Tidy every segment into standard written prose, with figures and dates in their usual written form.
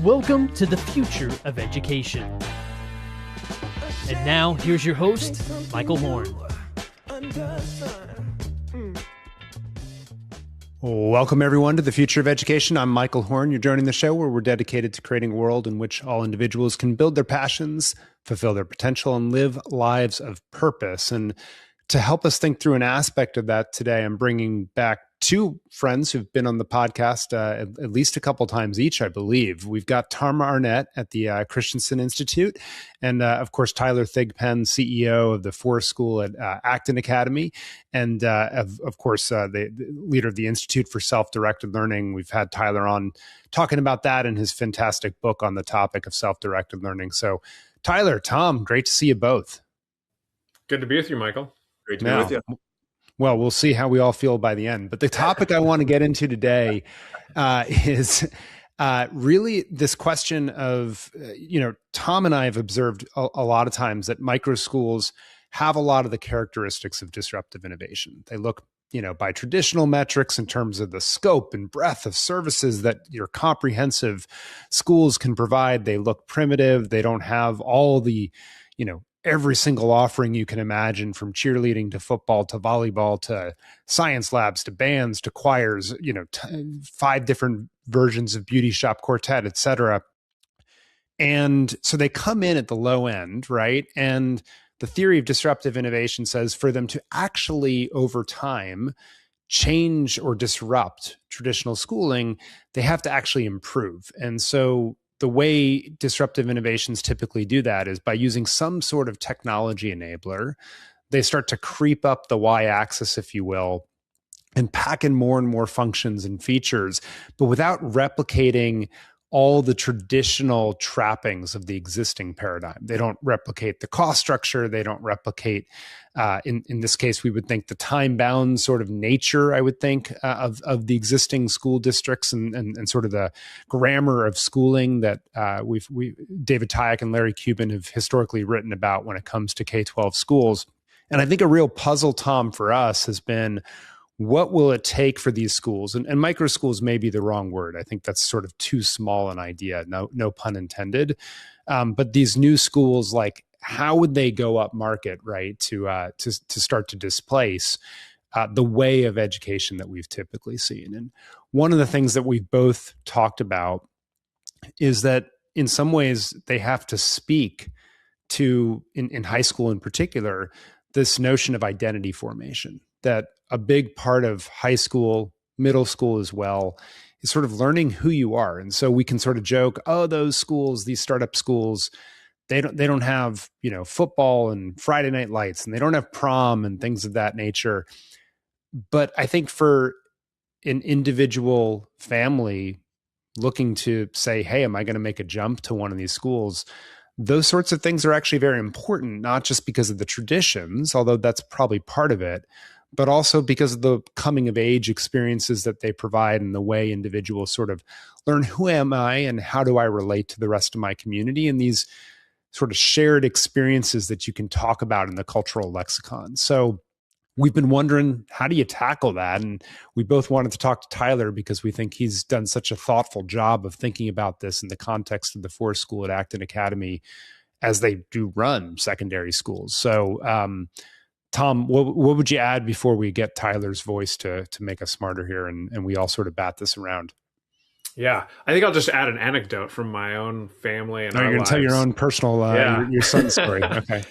Welcome to the future of education. And now, here's your host, Michael Horn. Welcome, everyone, to the future of education. I'm Michael Horn. You're joining the show where we're dedicated to creating a world in which all individuals can build their passions, fulfill their potential, and live lives of purpose. And to help us think through an aspect of that today, I'm bringing back two friends who've been on the podcast at least a couple times each, I believe. We've got Tom Arnett at the Christensen Institute, and of course, Tyler Thigpen, CEO of the Forest School at Acton Academy, and of course, the leader of the Institute for Self-Directed Learning. We've had Tyler on talking about that and his fantastic book on the topic of self-directed learning. So Tyler, Tom, great to see you both. Good to be with you, Michael. Great to be with you. Well, we'll see how we all feel by the end. But the topic I want to get into today is really this question of, Tom and I have observed a lot of times that microschools have a lot of the characteristics of disruptive innovation. They look, by traditional metrics in terms of the scope and breadth of services that your comprehensive schools can provide. They look primitive. They don't have all the, every single offering you can imagine, from cheerleading to football to volleyball to science labs to bands to choirs, 5 different versions of beauty shop quartet, et cetera. And so they come in at the low end, right? And the theory of disruptive innovation says for them to actually, over time, change or disrupt traditional schooling, they have to actually improve. And so the way disruptive innovations typically do that is by using some sort of technology enabler. They start to creep up the y-axis, if you will, and pack in more and more functions and features, but without replicating all the traditional trappings of the existing paradigm. They don't replicate the cost structure. They don't replicate, in this case, we would think the time-bound sort of nature, I would think, of the existing school districts and sort of the grammar of schooling that David Tyack and Larry Cuban have historically written about when it comes to K-12 schools. And I think a real puzzle, Tom, for us has been, what will it take for these schools? And microschools may be the wrong word. I think that's sort of too small an idea, no pun intended. But these new schools, like, how would they go up market, right, to start to displace the way of education that we've typically seen? And one of the things that we've both talked about is that in some ways they have to speak to, in high school in particular, this notion of identity formation, that a big part of high school, middle school as well, is sort of learning who you are. And so we can sort of joke, oh, those schools, these startup schools, they don't have, football and Friday night lights, and they don't have prom and things of that nature. But I think for an individual family looking to say, hey, am I going to make a jump to one of these schools? Those sorts of things are actually very important, not just because of the traditions, although that's probably part of it, but also because of the coming of age experiences that they provide and the way individuals sort of learn, who am I and how do I relate to the rest of my community, and these sort of shared experiences that you can talk about in the cultural lexicon. So we've been wondering, how do you tackle that? And we both wanted to talk to Tyler because we think he's done such a thoughtful job of thinking about this in the context of the Forest School at Acton Academy as they do run secondary schools. So, Tom, what would you add before we get Tyler's voice to make us smarter here and we all sort of bat this around? Yeah, I think I'll just add an anecdote from my own family and you're going to tell your own personal, your son's story. Okay.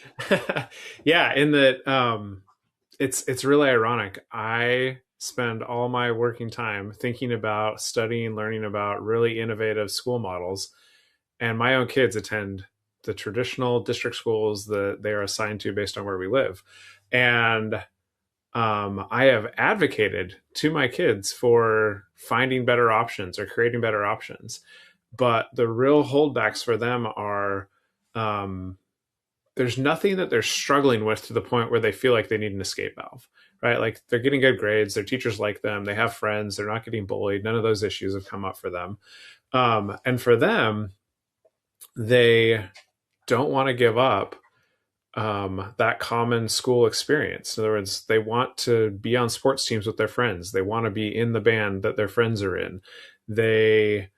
Yeah, in that it's really ironic. I spend all my working time thinking about studying, learning about really innovative school models, and my own kids attend the traditional district schools that they are assigned to based on where we live. And I have advocated to my kids for finding better options or creating better options. But the real holdbacks for them are there's nothing that they're struggling with to the point where they feel like they need an escape valve, right? Like, they're getting good grades, their teachers like them, they have friends, they're not getting bullied. None of those issues have come up for them. And for them, they don't want to give up that common school experience. In other words, they want to be on sports teams with their friends. They want to be in the band that their friends are in. They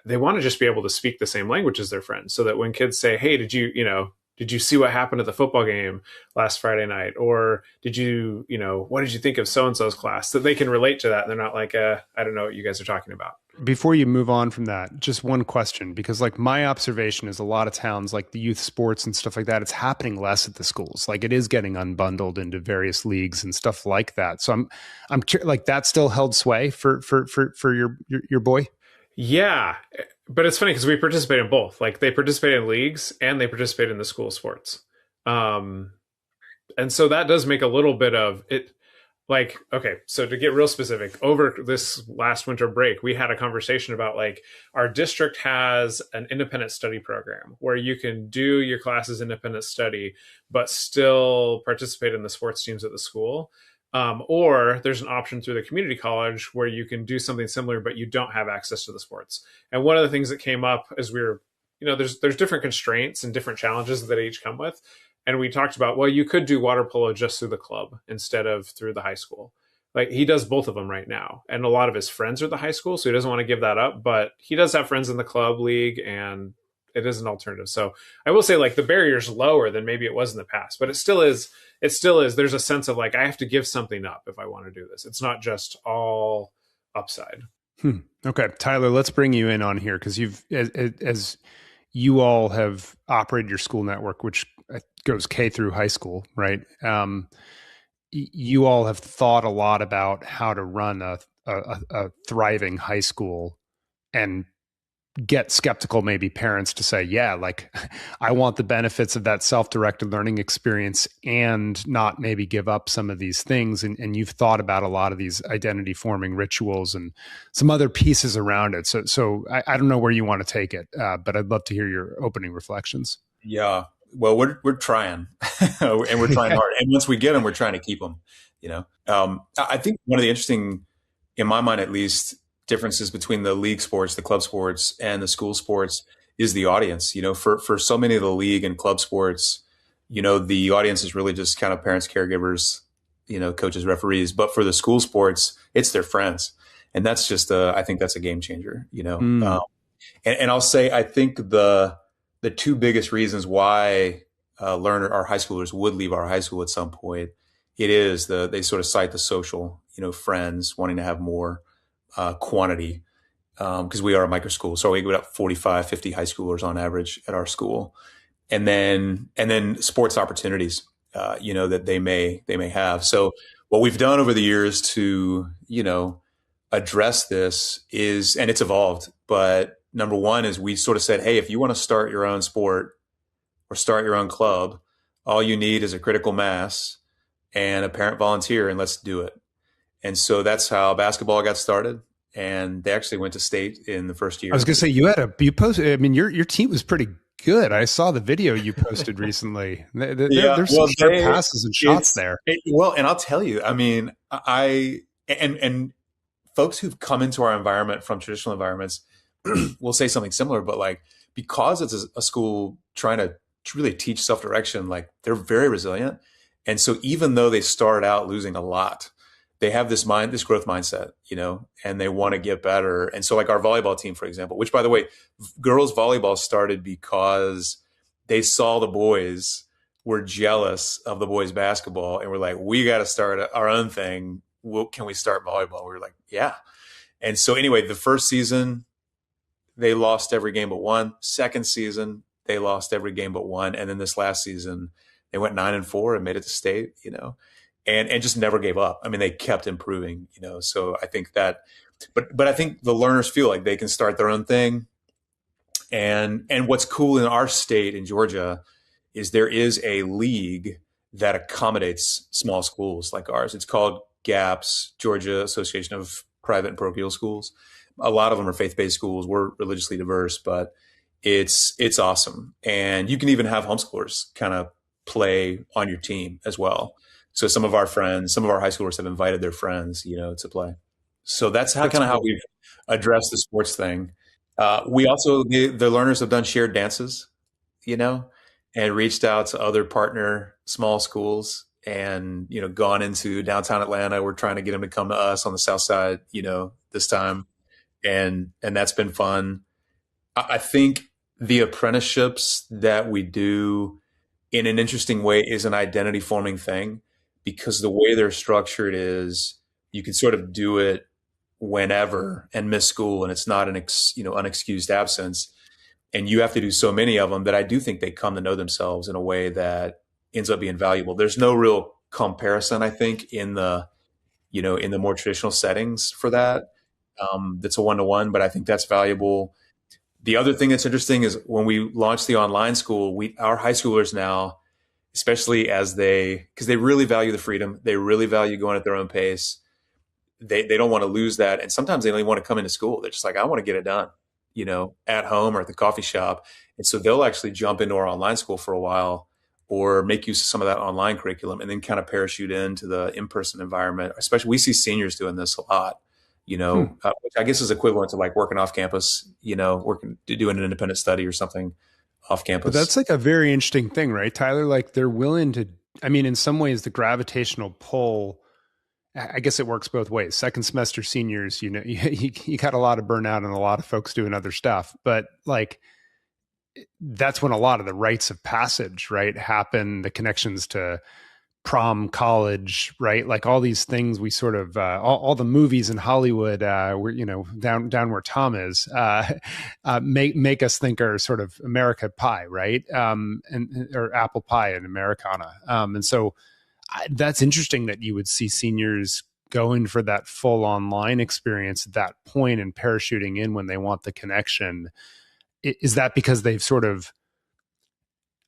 they want to just be able to speak the same language as their friends, so that when kids say, hey, did you see what happened at the football game last Friday night? Or what did you think of so-and-so's class? That they can relate to that. And they're not like, I don't know what you guys are talking about. Before you move on from that, just one question, because like my observation is a lot of towns, like the youth sports and stuff like that, it's happening less at the schools. Like it is getting unbundled into various leagues and stuff like that. So I'm curious, like that still held sway for your boy. Yeah. But it's funny because we participate in both. Like they participate in leagues and they participate in the school sports. And so that does make a little bit of it. Like, okay, so to get real specific, over this last winter break, we had a conversation about like our district has an independent study program where you can do your classes independent study, but still participate in the sports teams at the school. Or there's an option through the community college where you can do something similar, but you don't have access to the sports. And one of the things that came up as we were, there's different constraints and different challenges that each come with. And we talked about, well, you could do water polo just through the club instead of through the high school. Like he does both of them right now. And a lot of his friends are the high school, so he doesn't want to give that up, but he does have friends in the club league and it is an alternative. So I will say like the barrier is lower than maybe it was in the past, but it still is, there's a sense of like, I have to give something up if I want to do this. It's not just all upside. Okay. Tyler, let's bring you in on here. Cause as you all have operated your school network, which goes K through high school, right? You all have thought a lot about how to run a thriving high school and get skeptical, maybe parents to say, yeah, like I want the benefits of that self-directed learning experience and not maybe give up some of these things. And you've thought about a lot of these identity forming rituals and some other pieces around it. So I don't know where you want to take it, but I'd love to hear your opening reflections. Yeah. Well, we're trying and we're trying hard. And once we get them, we're trying to keep them, I think one of the interesting, in my mind, at least, differences between the league sports, the club sports, and the school sports is the audience. For so many of the league and club sports, the audience is really just kind of parents, caregivers, coaches, referees. But for the school sports, it's their friends. And that's just, I think that's a game changer, and I'll say, I think the two biggest reasons why our high schoolers would leave our high school at some point, it is they sort of cite the social, friends wanting to have more quantity, because we are a microschool. So we get up 45, 50 high schoolers on average at our school. And then sports opportunities, that they may have. So what we've done over the years to, address this is, and it's evolved, but number one is we sort of said, hey, if you want to start your own sport or start your own club, all you need is a critical mass and a parent volunteer, and let's do it. And so that's how basketball got started. And they actually went to state in the first year. I was going to say, you posted, I mean, your team was pretty good. I saw the video you posted recently. There's some sharp passes and shots there. And I'll tell you, I mean, and folks who've come into our environment from traditional environments will say something similar, but like, because it's a school trying to really teach self-direction, like they're very resilient. And so even though they start out losing a lot, they have this growth mindset, and they want to get better. And so like our volleyball team, for example, which by the way, girls volleyball started because they saw the boys were jealous of the boys basketball and were like, we got to start our own thing. Can we start volleyball? We were like, yeah. And so anyway, the first season, they lost every game but one. Second season, they lost every game but one. And then this last season, they went 9-4 and made it to state, and just never gave up. I mean, they kept improving, so I think that, but I think the learners feel like they can start their own thing. And what's cool in our state in Georgia is there is a league that accommodates small schools like ours. It's called GAPS, Georgia Association of Private and Parochial Schools. A lot of them are faith-based schools. We're religiously diverse, but it's awesome. And you can even have homeschoolers kind of play on your team as well. So some of our high schoolers have invited their friends, to play. So that's how we've addressed the sports thing. We also, the learners have done shared dances, and reached out to other partner small schools and, gone into downtown Atlanta. We're trying to get them to come to us on the South Side, this time. And that's been fun. I think the apprenticeships that we do in an interesting way is an identity forming thing because the way they're structured is you can sort of do it whenever and miss school and it's not an unexcused absence, and you have to do so many of them that I do think they come to know themselves in a way that ends up being valuable. There's no real comparison, I think, in the in the more traditional settings for that. That's a one-to-one, but I think that's valuable. The other thing that's interesting is when we launched the online school, our high schoolers now, especially because they really value the freedom, they really value going at their own pace. They don't want to lose that, and sometimes they only want to come into school. They're just like, I want to get it done, at home or at the coffee shop, and so they'll actually jump into our online school for a while, or make use of some of that online curriculum, and then kind of parachute into the in-person environment. Especially, we see seniors doing this a lot. Which I guess is equivalent to like working off campus, doing an independent study or something off campus. But that's like a very interesting thing, right, Tyler? Like they're willing to, I mean, in some ways the gravitational pull, I guess it works both ways. Second semester seniors, you got a lot of burnout and a lot of folks doing other stuff, but like that's when a lot of the rites of passage, right, happen, the connections to prom, college, right? Like all these things we sort of, all the movies in Hollywood, where, down where Tom is, make us think are sort of America pie, right? Or apple pie and Americana. And so that's interesting that you would see seniors going for that full online experience at that point and parachuting in when they want the connection. Is that because they've sort of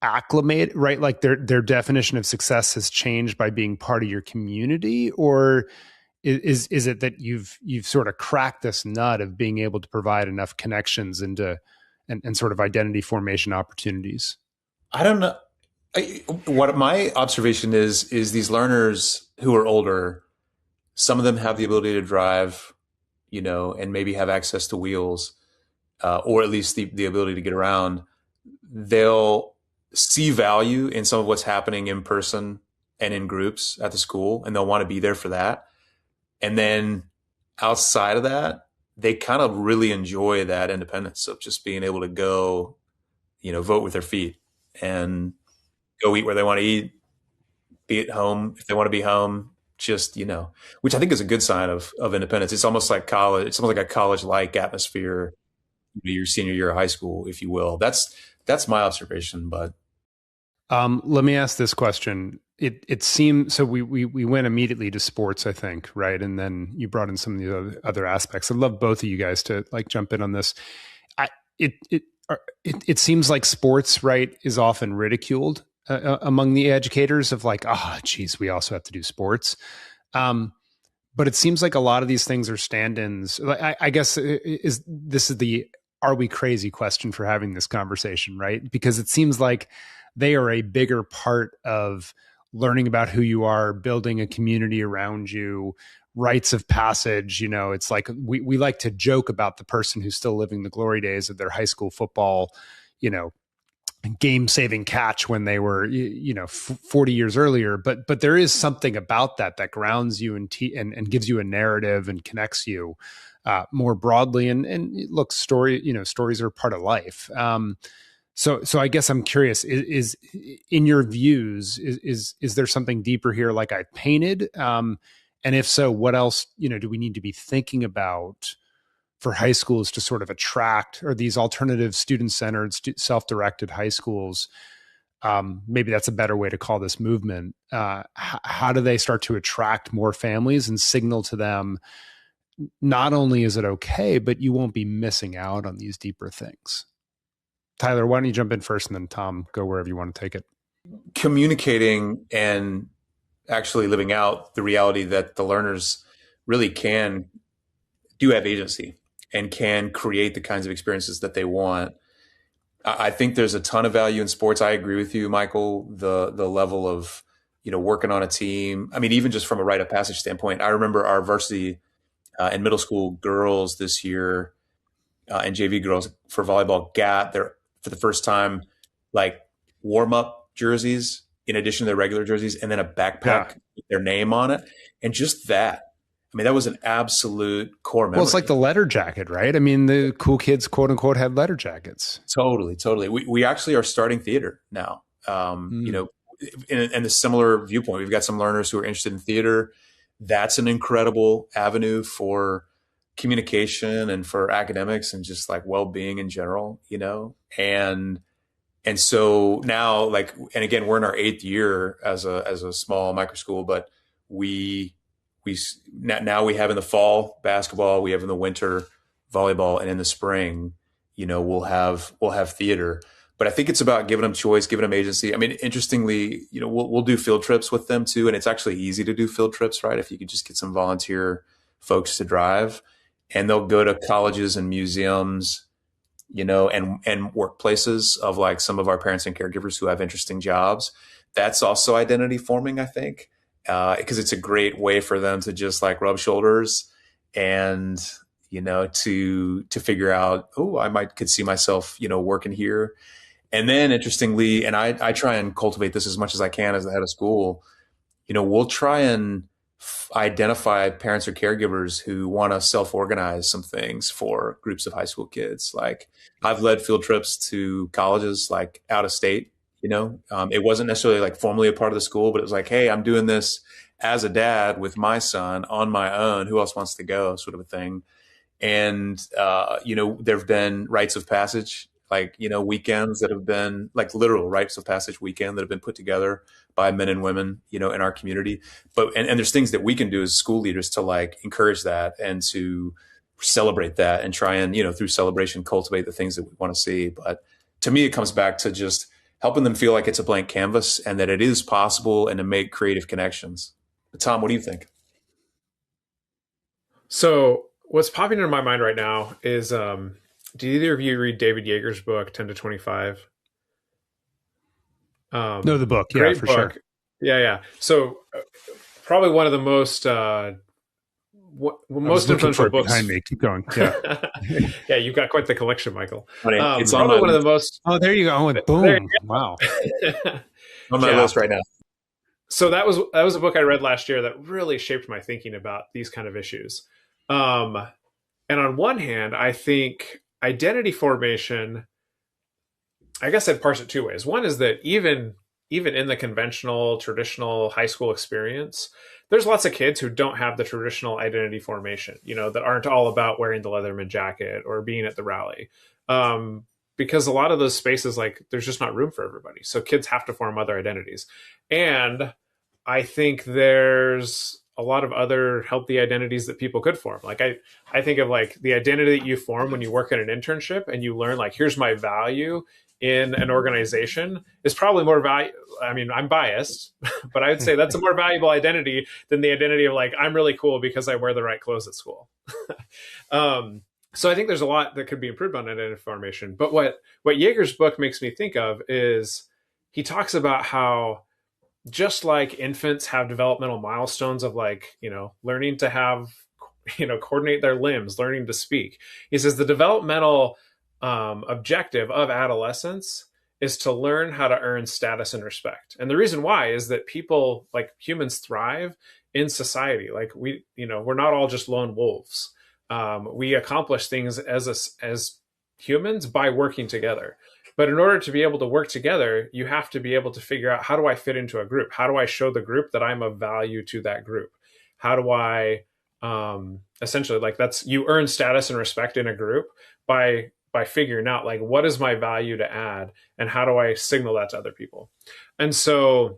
acclimate, right? Like their definition of success has changed by being part of your community, or is it that you've sort of cracked this nut of being able to provide enough connections and sort of identity formation opportunities? I don't know. What my observation is these learners who are older, some of them have the ability to drive, and maybe have access to wheels, or at least the ability to get around. They'll see value in some of what's happening in person and in groups at the school, and they'll want to be there for that. And then outside of that, they kind of really enjoy that independence of just being able to go, vote with their feet and go eat where they want to eat, be at home if they want to be home, just, which I think is a good sign of independence. It's almost like college. It's almost like a college-like atmosphere, your senior year of high school, if you will. That's my observation, but. Let me ask this question. It seemed, so we went immediately to sports, I think, right? And then you brought in some of the other aspects. I'd love both of you guys to like jump in on this. It seems like sports, right, is often ridiculed among the educators of like, oh, geez, we also have to do sports. But it seems like a lot of these things are stand-ins. I guess this is the are we crazy question for having this conversation, right? Because it seems like they are a bigger part of learning about who you are, building a community around you, rites of passage. It's like we like to joke about the person who's still living the glory days of their high school football, game-saving catch when they were, 40 years earlier. But there is something about that grounds you and gives you a narrative and connects you more broadly. And look, stories are part of life. So I guess I'm curious, is in your views, is there something deeper here like I painted? And if so, what else, do we need to be thinking about for high schools to sort of attract, or these alternative student-centered, self-directed high schools? Maybe that's a better way to call this movement. How do they start to attract more families and signal to them, not only is it okay, but you won't be missing out on these deeper things? Tyler, why don't you jump in first, and then Tom, go wherever you want to take it. Communicating and actually living out the reality that the learners really do have agency and can create the kinds of experiences that they want. I think there's a ton of value in sports. I agree with you, Michael, the level of, working on a team. I mean, even just from a rite of passage standpoint, I remember our varsity and middle school girls this year and JV girls for volleyball got for the first time, like warm-up jerseys in addition to their regular jerseys, and then a backpack with their name on it. And just that, I mean, that was an absolute core memory. Well, it's like the letter jacket, right? I mean, the cool kids, quote unquote, had letter jackets. Totally. We actually are starting theater now. You know, in a similar viewpoint, we've got some learners who are interested in theater. That's an incredible avenue for communication and for academics and just like well-being in general, you know? And so now, like, and again, we're in our 8th year as a small micro school, but we now we have in the fall basketball, we have in the winter volleyball, and in the spring, you know, we'll have theater. But I think it's about giving them choice, giving them agency. I mean, interestingly, you know, we'll do field trips with them too, and it's actually easy to do field trips, right? If you could just get some volunteer folks to drive, and they'll go to colleges and museums, you know, and workplaces of like some of our parents and caregivers who have interesting jobs. That's also identity forming, I think, because it's a great way for them to just like rub shoulders and, you know, to figure out, oh, could see myself, you know, working here. And then interestingly, and I try and cultivate this as much as I can as the head of school, you know, we'll try and identify parents or caregivers who want to self-organize some things for groups of high school kids. Like I've led field trips to colleges, like out of state, you know, it wasn't necessarily like formally a part of the school, but it was like, hey, I'm doing this as a dad with my son on my own. Who else wants to go? Sort of a thing. And, you know, there've been rites of passage, like, you know, weekends that have been like literal rites of passage weekend that have been put together by men and women, you know, in our community. But, and there's things that we can do as school leaders to like encourage that and to celebrate that and try and, you know, through celebration, cultivate the things that we want to see. But to me, it comes back to just helping them feel like it's a blank canvas and that it is possible and to make creative connections. But Tom, what do you think? So what's popping into my mind right now is, do either of you read David Yeager's book, 10 to 25? No, the book. Yeah, Great for book. sure. Yeah. So probably one of the most influential books behind me. Keep going. Yeah. Yeah, you've got quite the collection, Michael. It's probably one of the most. Oh, there you go. Boom! Wow. On my list right now. So that was a book I read last year that really shaped my thinking about these kind of issues. And on one hand, I think identity formation, I guess I'd parse it two ways. One is that even in the conventional, traditional high school experience, there's lots of kids who don't have the traditional identity formation, you know, that aren't all about wearing the Leatherman jacket or being at the rally. Because a lot of those spaces, like, there's just not room for everybody. So kids have to form other identities. And I think there's a lot of other healthy identities that people could form. Like I think of like the identity that you form when you work at an internship and you learn like, here's my value in an organization is probably more value. I mean, I'm biased, but I would say that's a more valuable identity than the identity of like, I'm really cool because I wear the right clothes at school. So I think there's a lot that could be improved on identity formation. But what Yeager's book makes me think of is he talks about how just like infants have developmental milestones of like, you know, learning to have, you know, coordinate their limbs, learning to speak. He says the developmental objective of adolescence is to learn how to earn status and respect. And the reason why is that people, like humans, thrive in society. Like we, you know, we're not all just lone wolves. We accomplish things as humans by working together. But in order to be able to work together, you have to be able to figure out, how do I fit into a group? How do I show the group that I'm of value to that group? How do I essentially, like, that's, you earn status and respect in a group by figuring out like, what is my value to add and how do I signal that to other people? And so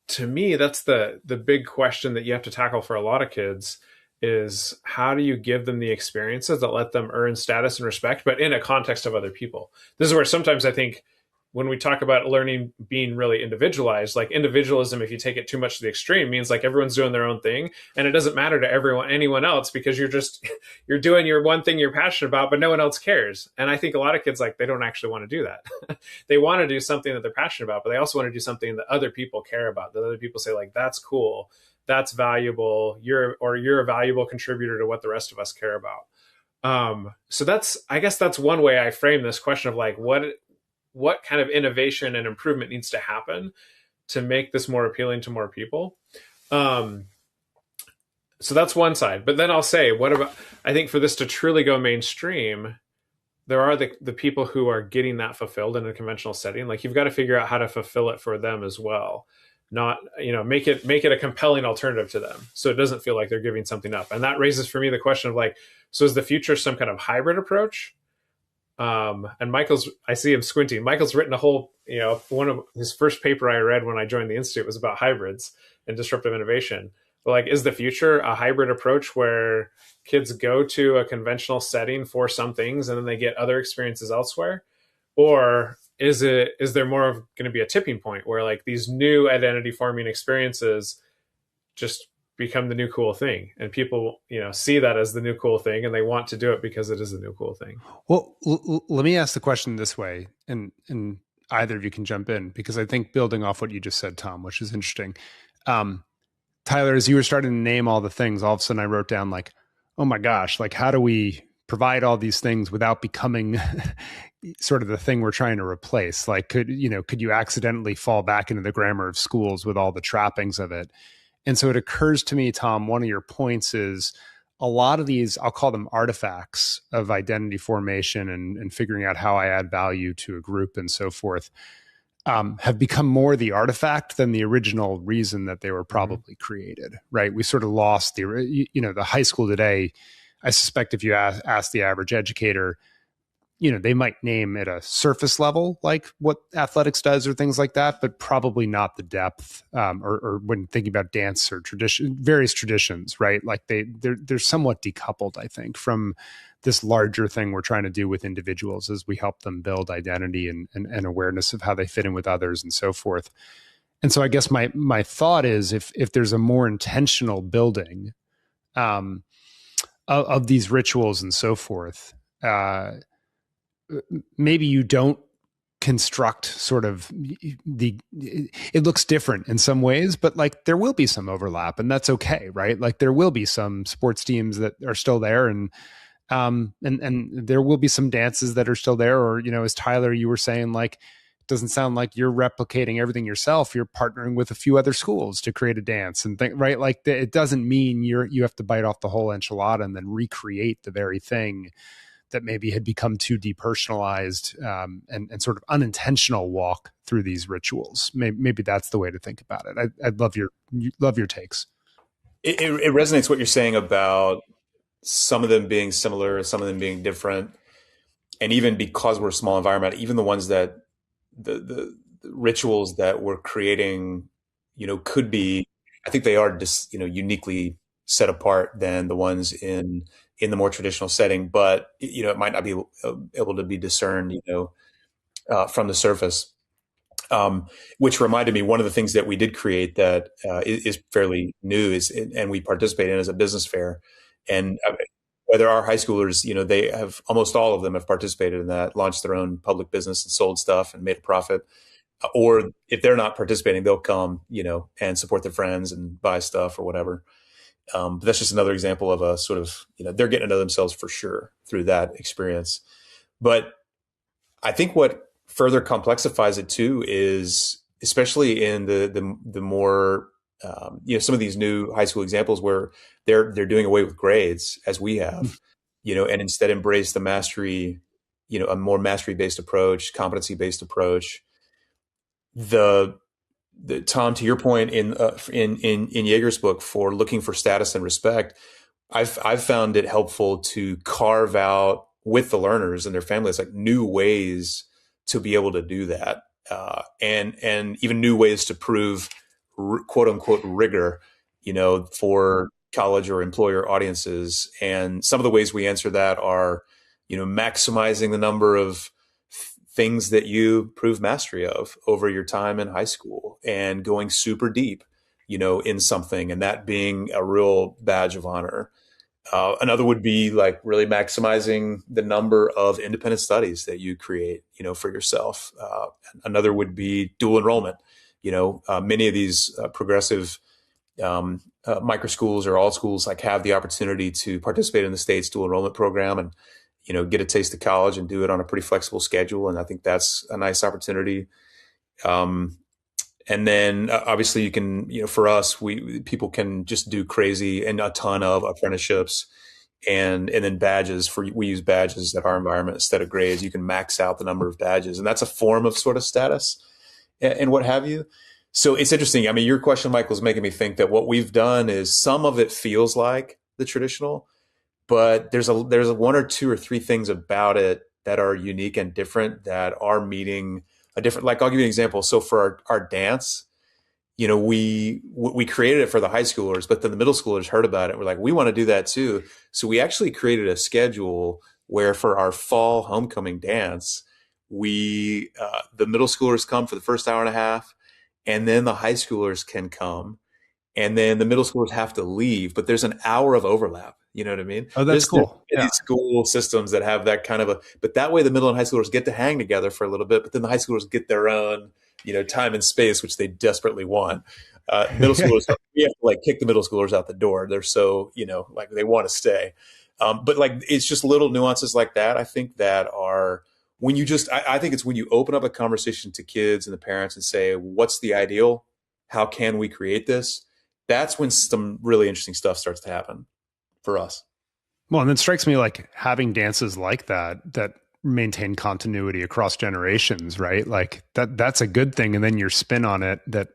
to me, that's the big question that you have to tackle for a lot of kids is, how do you give them the experiences that let them earn status and respect, but in a context of other people? This is where sometimes I think when we talk about learning being really individualized, like individualism, if you take it too much to the extreme, means like everyone's doing their own thing and it doesn't matter to anyone else because you're doing your one thing you're passionate about, but no one else cares. And I think a lot of kids, like, they don't actually want to do that. They want to do something that they're passionate about, but they also want to do something that other people care about, that other people say like, that's cool, that's valuable, you're a valuable contributor to what the rest of us care about. So I guess that's one way I frame this question of like, what kind of innovation and improvement needs to happen to make this more appealing to more people. So that's one side. But then I'll say, what about, I think for this to truly go mainstream, there are the people who are getting that fulfilled in a conventional setting. Like, you've got to figure out how to fulfill it for them as well. Not, make it a compelling alternative to them, so it doesn't feel like they're giving something up. And that raises for me the question of, like, so is the future some kind of hybrid approach? And I see him squinting. Michael's written a whole, one of his first paper I read when I joined the Institute was about hybrids and disruptive innovation. But, like, is the future a hybrid approach where kids go to a conventional setting for some things and then they get other experiences elsewhere? Or is there more of going to be a tipping point where, like, these new identity forming experiences just become the new cool thing, and people, see that as the new cool thing, and they want to do it because it is the new cool thing? Well, let me ask the question this way, and either of you can jump in, because I think building off what you just said, Tom, which is interesting. Tyler, as you were starting to name all the things, all of a sudden I wrote down, like, oh my gosh, like, how do we provide all these things without becoming sort of the thing we're trying to replace? Like, could you accidentally fall back into the grammar of schools with all the trappings of it? And so it occurs to me, Tom, one of your points is a lot of these, I'll call them artifacts of identity formation and figuring out how I add value to a group and so forth, have become more the artifact than the original reason that they were probably created, right? We sort of lost the high school today. I suspect if you ask the average educator, they might name at a surface level, like what athletics does or things like that, but probably not the depth, or when thinking about dance or various traditions, right? Like they're somewhat decoupled, I think, from this larger thing we're trying to do with individuals as we help them build identity and awareness of how they fit in with others and so forth. And so I guess my thought is, if there's a more intentional building of these rituals and so forth, maybe you don't construct sort of it looks different in some ways, but, like, there will be some overlap, and that's okay, right? Like, there will be some sports teams that are still there, and there will be some dances that are still there, or, as Tyler, you were saying, like, it doesn't sound like you're replicating everything yourself. You're partnering with a few other schools to create a dance and right? Like, it doesn't mean you have to bite off the whole enchilada and then recreate the very thing that maybe had become too depersonalized, and sort of unintentional walk through these rituals. Maybe that's the way to think about it. I'd love your takes. It resonates what you're saying about some of them being similar, some of them being different. And even because we're a small environment, even the ones that the rituals that we're creating, could be, I think they are just, uniquely set apart than the ones in the more traditional setting, but it might not be able to be discerned, from the surface. Which reminded me, one of the things that we did create that is fairly new and we participate in, as a business fair. And whether our high schoolers, they have, almost all of them have participated in that, launched their own public business and sold stuff and made a profit. Or if they're not participating, they'll come, and support their friends and buy stuff or whatever. But that's just another example of a sort of, they're getting to know themselves for sure through that experience. But I think what further complexifies it too is, especially in the more, some of these new high school examples where they're doing away with grades, as we have, and instead embrace the mastery, a more mastery-based approach, competency-based approach. The Tom, to your point in Yeager's book, for looking for status and respect, I've found it helpful to carve out with the learners and their families, like, new ways to be able to do that, and even new ways to prove quote unquote rigor, for college or employer audiences. And some of the ways we answer that are, maximizing the number of things that you prove mastery of over your time in high school, and going super deep, in something, and that being a real badge of honor. Another would be, like, really maximizing the number of independent studies that you create, for yourself. Another would be dual enrollment. Many of these progressive microschools or all schools, like, have the opportunity to participate in the state's dual enrollment program and, get a taste of college and do it on a pretty flexible schedule. And I think that's a nice opportunity. And then obviously you can, for us, people can just do crazy and a ton of apprenticeships and then badges we use badges at our environment instead of grades. You can max out the number of badges, and that's a form of sort of status and what have you. So it's interesting. I mean, your question, Michael, is making me think that what we've done is some of it feels like the traditional, but there's a one or two or three things about it that are unique and different that are meeting a different, like I'll give you an example. So for our dance, we created it for the high schoolers, but then the middle schoolers heard about it. We're like, we want to do that too. So we actually created a schedule where for our fall homecoming dance, the middle schoolers come for the first hour and a half, and then the high schoolers can come, and then the middle schoolers have to leave, but there's an hour of overlap. You know what I mean? Oh, that's cool. These school systems that have that kind of but that way the middle and high schoolers get to hang together for a little bit, but then the high schoolers get their own, time and space, which they desperately want. Middle schoolers, we have to like kick the middle schoolers out the door. They're so, like they want to stay. But like, it's just little nuances like that. I think that are when you I think it's when you open up a conversation to kids and the parents and say, what's the ideal? How can we create this? That's when some really interesting stuff starts to happen for us. Well, and it strikes me like having dances like that maintain continuity across generations, right? Like that's a good thing. And then your spin on it that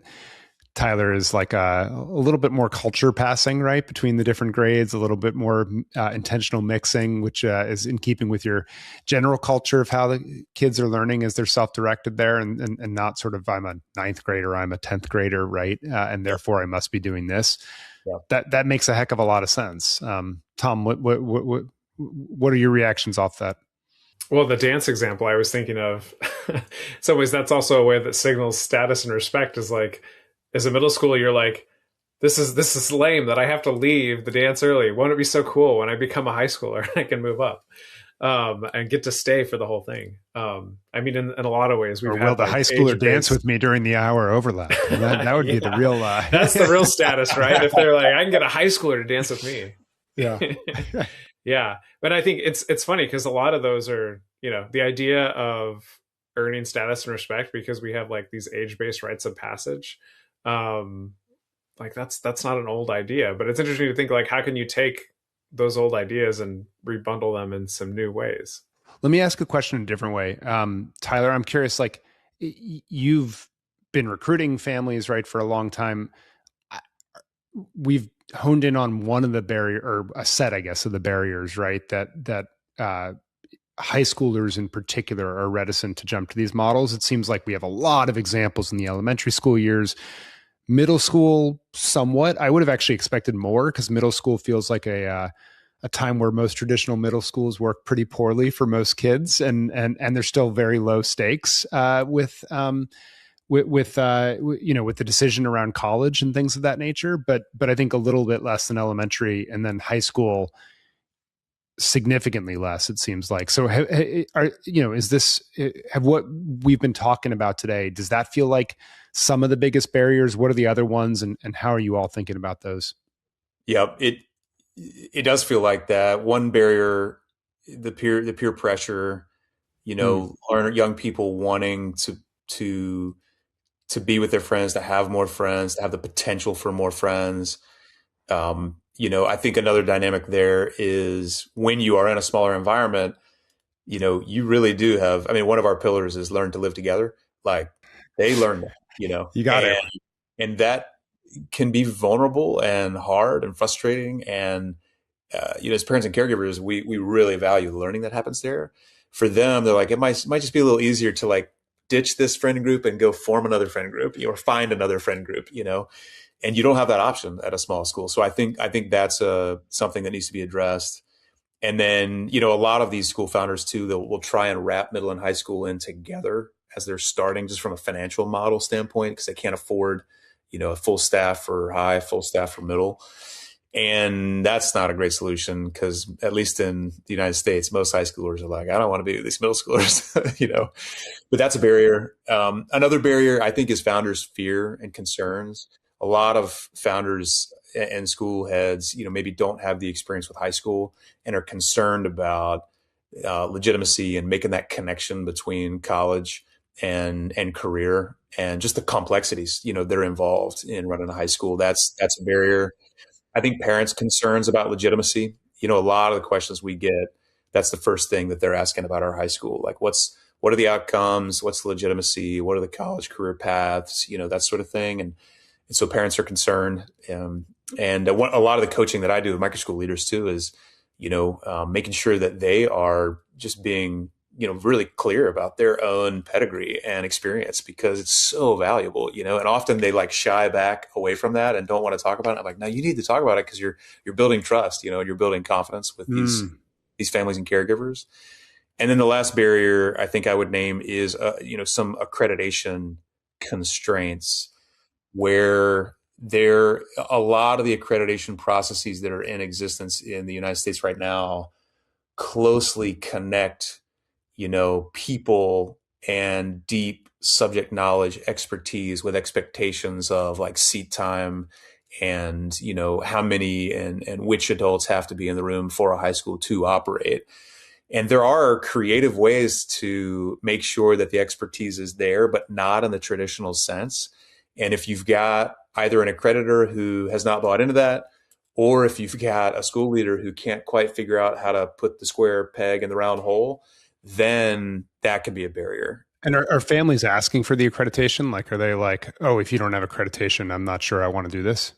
Tyler is like a little bit more culture passing, right? Between the different grades, a little bit more intentional mixing, which is in keeping with your general culture of how the kids are learning as they're self-directed there and not sort of, I'm a ninth grader, I'm a 10th grader, right? And therefore I must be doing this. Yeah. That makes a heck of a lot of sense. Tom, what are your reactions off that? Well, the dance example I was thinking of, in some ways, that's also a way that signals status and respect is like, as a middle schooler, you're like, this is lame that I have to leave the dance early. Won't it be so cool when I become a high schooler and I can move up and get to stay for the whole thing? I mean, in a lot of ways, we've will the high schooler dance with me during the hour overlap? That would be the real. That's the real status, right? If they're like, I can get a high schooler to dance with me. Yeah. Yeah. But I think it's funny because a lot of those are, the idea of earning status and respect because we have like these age-based rites of passage. Like that's not an old idea, but it's interesting to think like, how can you take those old ideas and rebundle them in some new ways? Let me ask a question in a different way. Tyler, I'm curious, like you've been recruiting families, right, for a long time. We've honed in on one of the or a set, I guess, of the barriers, right? That high schoolers in particular are reticent to jump to these models. It seems like we have a lot of examples in the elementary school years. Middle school, somewhat. I would have actually expected more because middle school feels like a time where most traditional middle schools work pretty poorly for most kids, and they're still very low stakes with the decision around college and things of that nature. But I think a little bit less than elementary, and then high school significantly less, it seems like. So is this have what we've been talking about today, does that feel like some of the biggest barriers? What are the other ones, and how are you all thinking about those? Yeah, it does feel like that. One barrier, the peer pressure, young people wanting to be with their friends, to have more friends, to have the potential for more friends. I think another dynamic there is when you are in a smaller environment, you really do have, one of our pillars is learn to live together. Like they learn that, you got it. And that can be vulnerable and hard and frustrating. And, as parents and caregivers, we really value the learning that happens there. For them, they're like, it might just be a little easier to like ditch this friend group and go form another friend group, or find another friend group, and you don't have that option at a small school. So I think that's something that needs to be addressed. And then, a lot of these school founders too, will try and wrap middle and high school in together as they're starting, just from a financial model standpoint, because they can't afford, a full staff for high, full staff for middle. And that's not a great solution because at least in the United States, most high schoolers are like, I don't want to be with these middle schoolers, but that's a barrier. Another barrier I think is founders' fear and concerns. A lot of founders and school heads, maybe don't have the experience with high school and are concerned about legitimacy and making that connection between college and career, and just the complexities, that are involved in running a high school. That's a barrier. I think parents' concerns about legitimacy, a lot of the questions we get, that's the first thing that they're asking about our high school. Like what are the outcomes? What's the legitimacy? What are the college career paths? That sort of thing. And so parents are concerned. And a lot of the coaching that I do with microschool leaders too is, making sure that they are just being, really clear about their own pedigree and experience, because it's so valuable, and often they like shy back away from that and don't want to talk about it. I'm like, no, you need to talk about it, because you're building trust, and you're building confidence with these families and caregivers. And then the last barrier I think I would name is, some accreditation constraints, where a lot of the accreditation processes that are in existence in the United States right now closely connect, people and deep subject knowledge expertise with expectations of like seat time and, how many and which adults have to be in the room for a high school to operate. And there are creative ways to make sure that the expertise is there, but not in the traditional sense. And if you've got either an accreditor who has not bought into that, or if you've got a school leader who can't quite figure out how to put the square peg in the round hole, then that could be a barrier. And are families asking for the accreditation? Like, are they like, oh, if you don't have accreditation, I'm not sure I want to do this?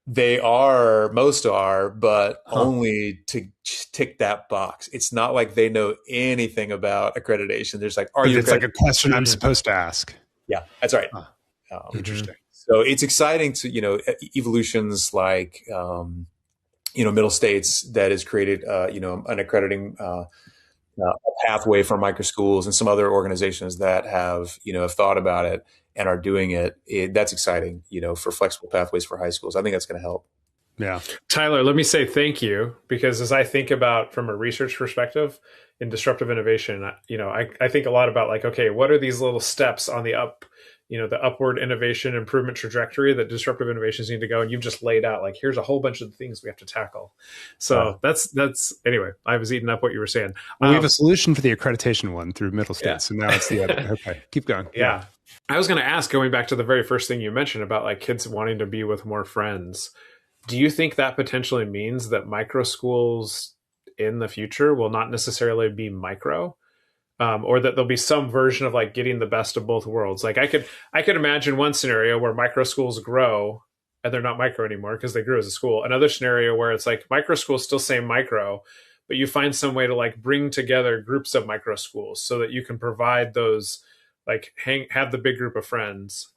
They are, most are, but only to tick that box. It's not like they know anything about accreditation. There's like, it's like a question I'm supposed to ask. Yeah, that's right. Interesting. So it's exciting to, evolutions like, Middle States that has created, an accrediting pathway for microschools, and some other organizations that have thought about it and are doing it. That's exciting, for flexible pathways for high schools. I think that's going to help. Yeah. Tyler, let me say thank you, because as I think about from a research perspective in disruptive innovation, I think a lot about like, okay, what are these little steps on the upward innovation improvement trajectory that disruptive innovations need to go? And you've just laid out like, here's a whole bunch of the things we have to tackle. So that's anyway, I was eating up what you were saying. Well, we have a solution for the accreditation one through Middle States. And now it's the other. Okay, keep going. Yeah. I was going to ask, going back to the very first thing you mentioned about like kids wanting to be with more friends. Do you think that potentially means that micro schools in the future will not necessarily be micro? Or that there'll be some version of like getting the best of both worlds. Like I could imagine one scenario where micro schools grow and they're not micro anymore because they grew as a school. Another scenario where it's like micro schools still say micro, but you find some way to like bring together groups of micro schools so that you can provide those, like have the big group of friends.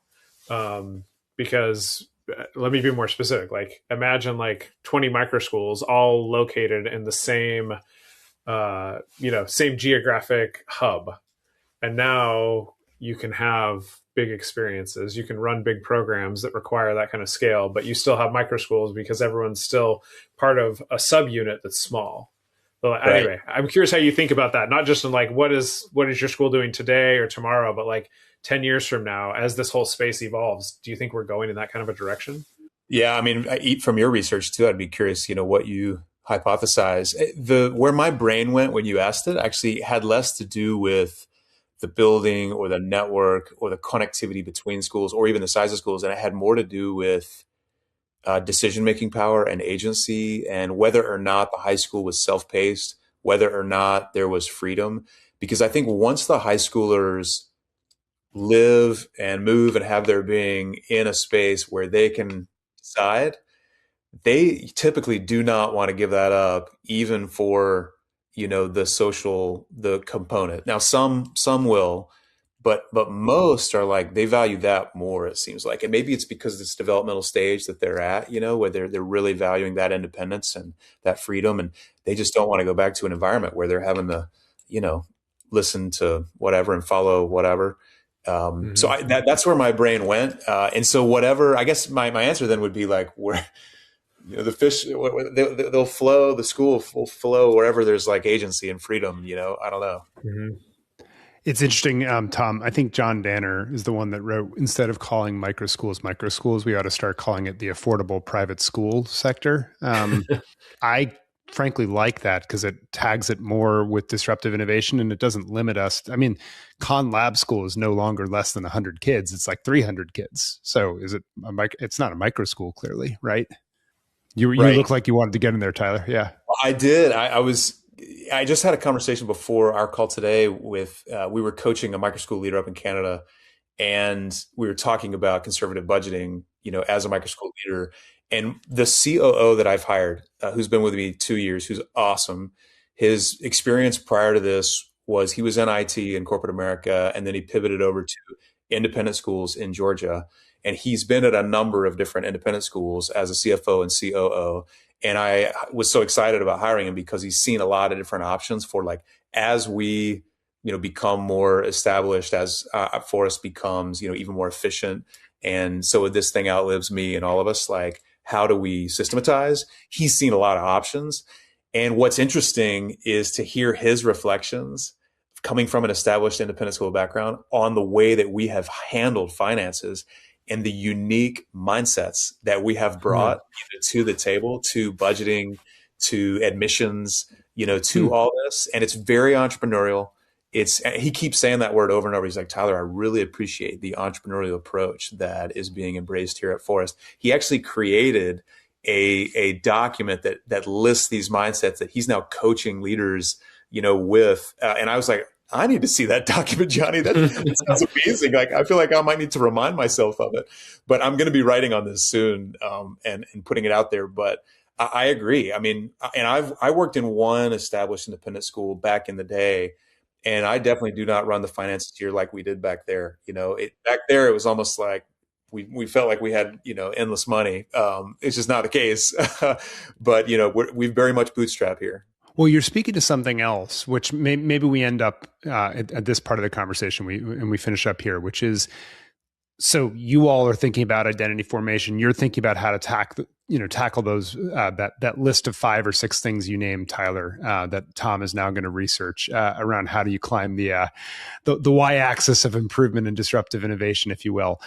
Because let me be more specific. Like imagine like 20 micro schools all located in the same same geographic hub. And now you can have big experiences. You can run big programs that require that kind of scale, but you still have micro schools because everyone's still part of a subunit that's small. But anyway, I'm curious how you think about that. Not just in like, what is your school doing today or tomorrow, but like 10 years from now, as this whole space evolves, do you think we're going in that kind of a direction? Yeah. I mean, from your research too, I'd be curious, what you hypothesize. Where my brain went when you asked it actually had less to do with the building or the network or the connectivity between schools or even the size of schools. And it had more to do with decision-making power and agency, and whether or not the high school was self-paced, whether or not there was freedom. Because I think once the high schoolers live and move and have their being in a space where they can decide, they typically do not want to give that up, even for, the component. Now, some will, but most are like, they value that more, it seems like. And maybe it's because of this developmental stage that they're at, where they're really valuing that independence and that freedom. And they just don't want to go back to an environment where they're having to, listen to whatever and follow whatever. So that's where my brain went. And so whatever, I guess my answer then would be like, where, the fish, they'll flow, the school will flow wherever there's like agency and freedom, I don't know. Mm-hmm. It's interesting, Tom. I think John Danner is the one that wrote, instead of calling microschools, we ought to start calling it the affordable private school sector. I frankly like that because it tags it more with disruptive innovation and it doesn't limit us. I mean, Khan Lab School is no longer less than 100 kids. It's like 300 kids. So is it it's not a micro school, clearly, right? You look like you wanted to get in there, Tyler. Yeah. I did. I just had a conversation before our call today with, we were coaching a microschool leader up in Canada, and we were talking about conservative budgeting, as a microschool leader. And the COO that I've hired, who's been with me 2 years, who's awesome. His experience prior to this was he was in IT in corporate America, and then he pivoted over to independent schools in Georgia. And he's been at a number of different independent schools as a CFO and COO. And I was so excited about hiring him because he's seen a lot of different options for, like, as we, become more established, as Forest becomes, even more efficient. And so this thing outlives me and all of us, like, how do we systematize? He's seen a lot of options. And what's interesting is to hear his reflections coming from an established independent school background on the way that we have handled finances and the unique mindsets that we have brought to the table, to budgeting, to admissions, to all this. And it's very entrepreneurial. He keeps saying that word over and over. He's like, Tyler, I really appreciate the entrepreneurial approach that is being embraced here at Forest. He actually created a document that lists these mindsets that he's now coaching leaders, with. And I was like, I need to see that document, Johnny. That sounds amazing. Like, I feel like I might need to remind myself of it, but I'm going to be writing on this soon, and putting it out there. But I agree. I mean, and I worked in one established independent school back in the day, and I definitely do not run the finances here like we did back there. Back there, it was almost like we felt like we had, endless money. It's just not the case. But, we very much bootstrap here. Well, you're speaking to something else, which maybe we end up at this part of the conversation, we finish up here, which is, so you all are thinking about identity formation. You're thinking about how to tackle those that list of 5 or 6 things you named, Tyler, that Tom is now going to research around how do you climb the y-axis of improvement and disruptive innovation, if you will.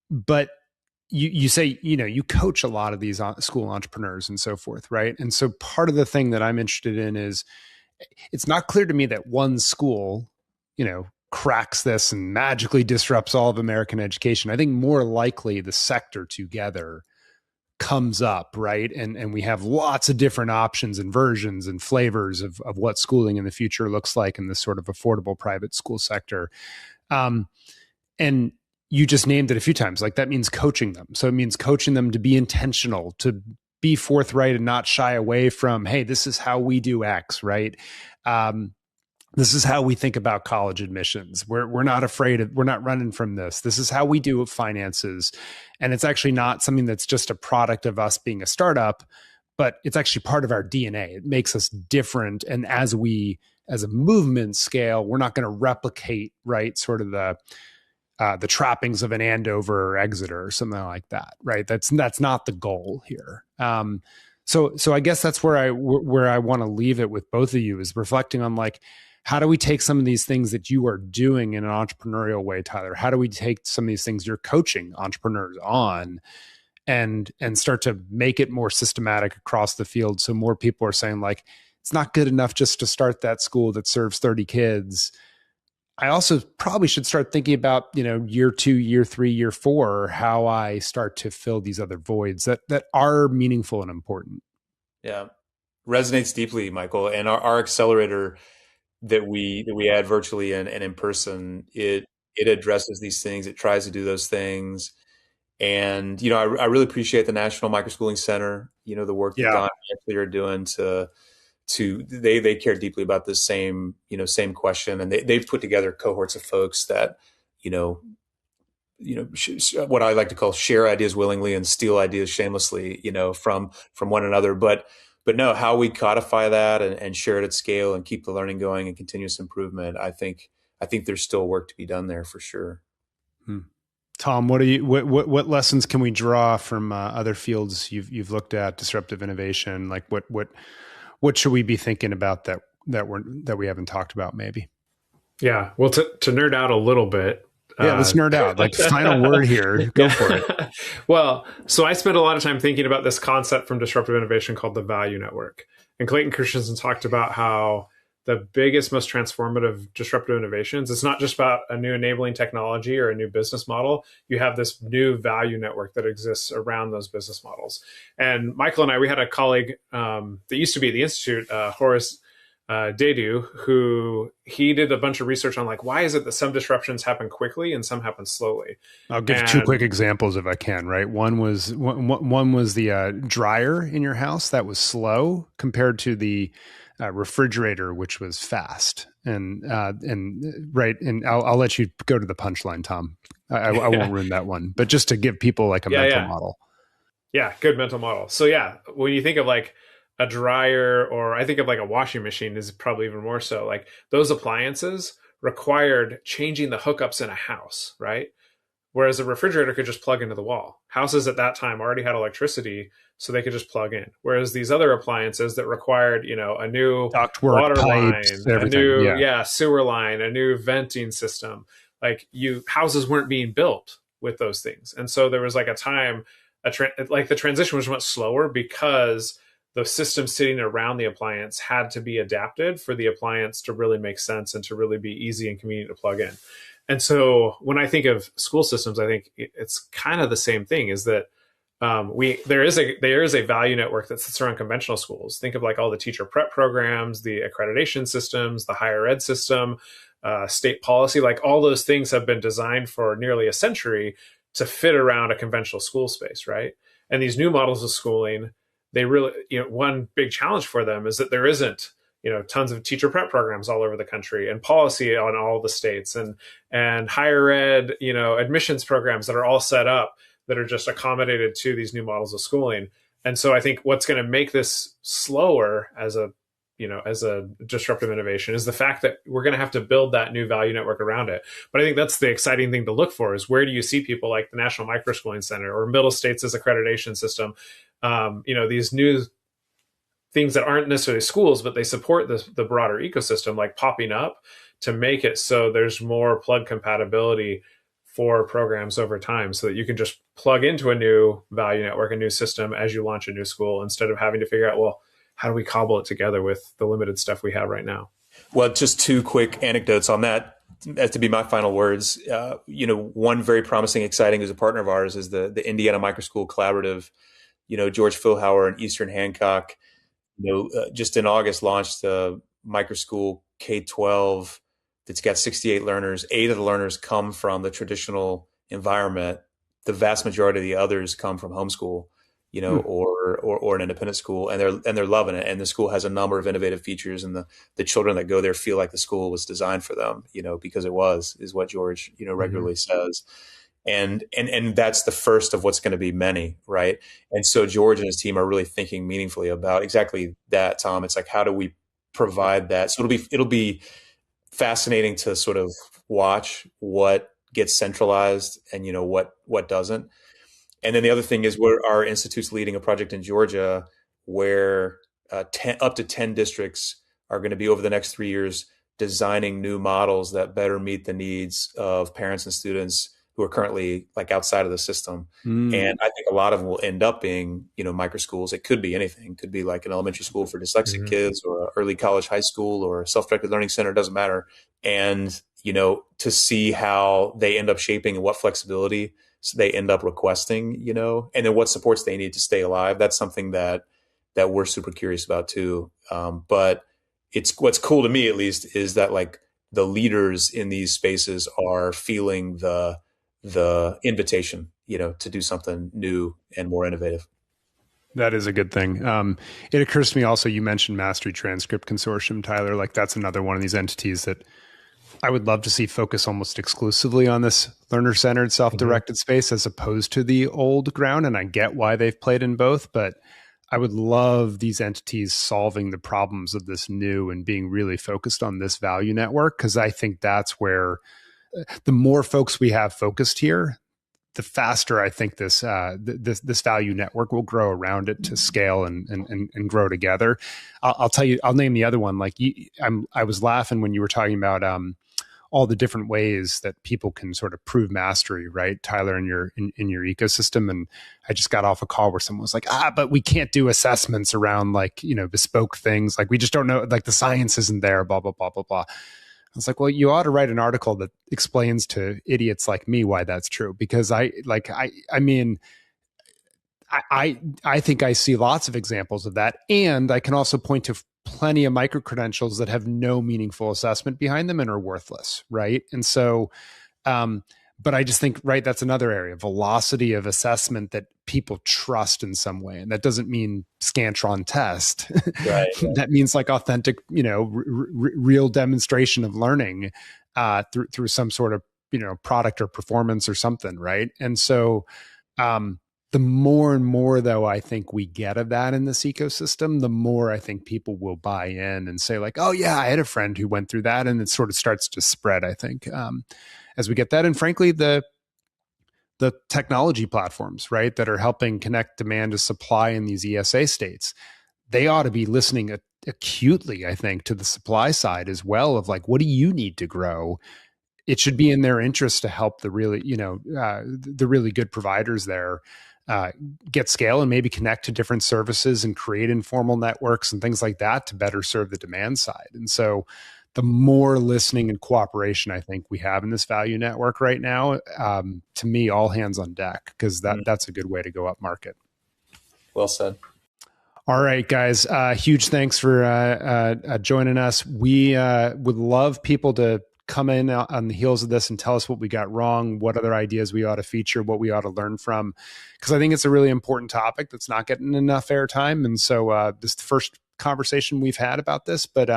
But you say, you coach a lot of these school entrepreneurs and so forth, right? And so part of the thing that I'm interested in is, it's not clear to me that one school, cracks this and magically disrupts all of American education. I think more likely the sector together comes up, right? And we have lots of different options and versions and flavors of what schooling in the future looks like in this sort of affordable private school sector. And you just named it a few times. Like, that means coaching them. So it means coaching them to be intentional, to be forthright and not shy away from, hey, this is how we do X, right? This is how we think about college admissions. We're not afraid of, we're not running from this. This is how we do finances. And it's actually not something that's just a product of us being a startup, but it's actually part of our DNA. It makes us different. And as a movement scale, we're not going to replicate, right, sort of the trappings of an Andover or Exeter or something like that, right? That's not the goal here. So I guess that's where I want to leave it with both of you, is reflecting on, like, how do we take some of these things that you are doing in an entrepreneurial way, Tyler? How do we take some of these things you're coaching entrepreneurs on and start to make it more systematic across the field, so more people are saying, like, it's not good enough just to start that school that serves 30 kids. I also probably should start thinking about, year 2, year 3, year 4, how I start to fill these other voids that are meaningful and important. Yeah. Resonates deeply, Michael. And our accelerator that we add virtually and in person, it addresses these things. It tries to do those things. And, I really appreciate the National Microschooling Center, the work that Don actually are doing they care deeply about this same question. And they've put together cohorts of folks that, what I like to call share ideas willingly and steal ideas shamelessly, from one another. But no, how we codify that and share it at scale and keep the learning going and continuous improvement. I think there's still work to be done there for sure. Tom, what lessons can we draw from other fields you've looked at, disruptive innovation? Like, what should we be thinking about that we haven't talked about maybe? Yeah. Well, to nerd out a little bit, Yeah, let's nerd out. Like final word here. Go for it. Well, so I spent a lot of time thinking about this concept from disruptive innovation called the value network. And Clayton Christensen talked about how the biggest, most transformative disruptive innovations, it's not just about a new enabling technology or a new business model. You have this new value network that exists around those business models. And Michael and I, we had a colleague that used to be at the Institute, Horace Dedu, who he did a bunch of research on like, why is it that some disruptions happen quickly and some happen slowly? I'll give two quick examples if I can, right? One was the dryer in your house that was slow compared to the refrigerator, which was fast. And right. And I'll let you go to the punchline, Tom. I won't ruin that one, but just to give people like a mental model. Yeah. Good mental model. So yeah, when you think of like a dryer, or I think of like a washing machine is probably even more so, like those appliances required changing the hookups in a house, right? Whereas a refrigerator could just plug into the wall. Houses at that time already had electricity, so they could just plug in. Whereas these other appliances that required, a new ductwork, water pipes, line, a new sewer line, a new venting system, like houses weren't being built with those things. And so there was like a time, like the transition was much slower because the system sitting around the appliance had to be adapted for the appliance to really make sense and to really be easy and convenient to plug in. And so when I think of school systems, I think it's kind of the same thing, is that there is a value network that sits around conventional schools. Think of like all the teacher prep programs, the accreditation systems, the higher ed system, state policy, like all those things have been designed for nearly a century to fit around a conventional school space, right? And these new models of schooling, they really, one big challenge for them is that there isn't, tons of teacher prep programs all over the country and policy on all the states and higher ed, admissions programs that are all set up that are just accommodated to these new models of schooling. And so I think what's going to make this slower as a disruptive innovation is the fact that we're going to have to build that new value network around it. But I think that's the exciting thing to look for, is where do you see people like the National Microschooling Center or Middle States' accreditation system, these new things that aren't necessarily schools, but they support the broader ecosystem, like popping up to make it so there's more plug compatibility for programs over time, so that you can just plug into a new value network, a new system as you launch a new school, instead of having to figure out, well, how do we cobble it together with the limited stuff we have right now? Well, just two quick anecdotes on that, as to be my final words. One very promising, exciting, who's a partner of ours, is the Indiana Microschool Collaborative. George Philhauer and Eastern Hancock, just in August launched the Microschool K-12 that's got 68 learners. 8 of the learners come from the traditional environment. The vast majority of the others come from homeschool, or an independent school, and they're loving it. And the school has a number of innovative features, and the children that go there feel like the school was designed for them, because it is what George, regularly says. And that's the first of what's going to be many, right? And so George and his team are really thinking meaningfully about exactly that, Tom. It's like, how do we provide that? So it'll be fascinating to sort of watch what gets centralized and what doesn't. And then the other thing is, our institute's leading a project in Georgia where up to 10 districts are going to be, over the next 3 years, designing new models that better meet the needs of parents and students who are currently like outside of the system. And I think a lot of them will end up being, microschools. It could be anything. It could be like an elementary school for dyslexic kids, or an early college, high school, or a self-directed learning center, doesn't matter. And, to see how they end up shaping and what flexibility they end up requesting, and then what supports they need to stay alive. That's something that we're super curious about too. But what's cool to me, at least, is that like the leaders in these spaces are feeling the invitation, to do something new and more innovative. That is a good thing. It occurs to me also, you mentioned Mastery Transcript Consortium, Tyler. Like that's another one of these entities that I would love to see focus almost exclusively on this learner-centered, self-directed space, as opposed to the old ground. And I get why they've played in both, but I would love these entities solving the problems of this new and being really focused on this value network, because I think that's where the more folks we have focused here, the faster I think this value network will grow around it to scale and grow together. I'll tell you, I'll name the other one. Like I was laughing when you were talking about all the different ways that people can sort of prove mastery, right, Tyler, in your ecosystem. And I just got off a call where someone was like, but we can't do assessments around like, bespoke things. Like we just don't know, like the science isn't there, blah, blah, blah, blah, blah. I was like, well, you ought to write an article that explains to idiots like me why that's true. Because I think I see lots of examples of that. And I can also point to plenty of micro-credentials that have no meaningful assessment behind them and are worthless, right? And so, but I just think, right, that's another area, velocity of assessment that people trust in some way. And that doesn't mean Scantron test. Right. That means like authentic, real demonstration of learning through some sort of, product or performance or something, right? And so, the more and more, though, I think we get of that in this ecosystem, the more I think people will buy in and say like, oh yeah, I had a friend who went through that, and it sort of starts to spread, I think, as we get that. And frankly, the technology platforms, right, that are helping connect demand to supply in these ESA states, they ought to be listening acutely, I think, to the supply side as well of like, what do you need to grow? It should be in their interest to help the really, the really good providers there get scale and maybe connect to different services and create informal networks and things like that to better serve the demand side. And so the more listening and cooperation I think we have in this value network right now, to me, all hands on deck, because that's a good way to go up market. Well said. All right, guys. Huge thanks for joining us. We would love people to come in on the heels of this and tell us what we got wrong, what other ideas we ought to feature, what we ought to learn from, because I think it's a really important topic that's not getting enough airtime. And so this is the first conversation we've had about this, but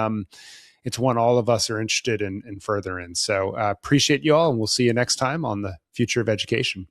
it's one all of us are interested in further in. So appreciate you all, and we'll see you next time on the Future of Education.